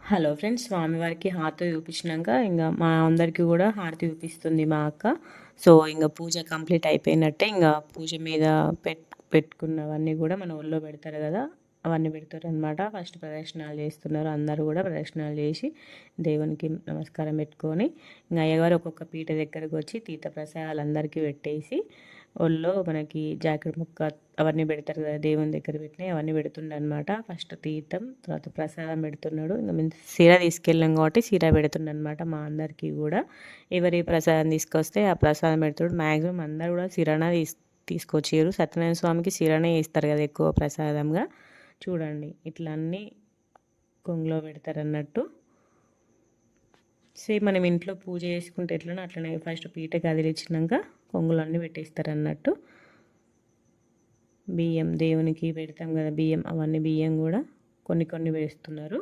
Hello friends, స్వామివారికి హారతి చూపించినాక ఇంకా మా అందరికీ కూడా హారతి చూపిస్తుంది మా అక్క. సో ఇంకా పూజ కంప్లీట్ అయిపోయినట్టే. ఇంకా పూజ మీద పెట్టుకున్నవన్నీ కూడా మన ఒళ్ళో పెడతారు కదా, అవన్నీ పెడతారు అనమాట. ఫస్ట్ ప్రదక్షిణాలు చేస్తున్నారు, అందరూ కూడా ప్రదక్షిణాలు చేసి దేవునికి నమస్కారం పెట్టుకొని ఇంకా అయ్యగారు ఒక్కొక్క పీట దగ్గరకు వచ్చి తీర్థ ప్రసాదాలు అందరికీ పెట్టేసి ఒళ్ళో మనకి జాకెట్ ముక్క అవన్నీ పెడతారు కదా, దేవుని దగ్గర పెట్టినాయి అవన్నీ పెడుతుండే అనమాట. ఫస్ట్ తీర్థం, తర్వాత ప్రసాదం పెడుతున్నాడు. ఇంకా మేము సిర తీసుకెళ్ళాం కాబట్టి సిర పెడుతుండే అనమాట మా అందరికీ కూడా. ఎవరి ప్రసాదం తీసుకొస్తే ఆ ప్రసాదం పెడుతుడు. మ్యాక్సిమం అందరూ కూడా సిరన తీసుకొచ్చారు. సత్యనారాయణ స్వామికి సిరనే ఇస్తారు కదా ఎక్కువ ప్రసాదంగా. చూడండి ఇట్లా అన్నీ కొంగులో పెడతారు అన్నట్టు. సేమ్ మనం ఇంట్లో పూజ చేసుకుంటే ఎట్లనో అట్లనే ఫస్ట్ పీట కదిలిచ్చినాక కొంగులన్నీ పెట్టేస్తారు అన్నట్టు. బియ్యం దేవునికి పెడతాం కదా, బియ్యం అవన్నీ బియ్యం కూడా కొన్ని కొన్ని వేస్తున్నారు.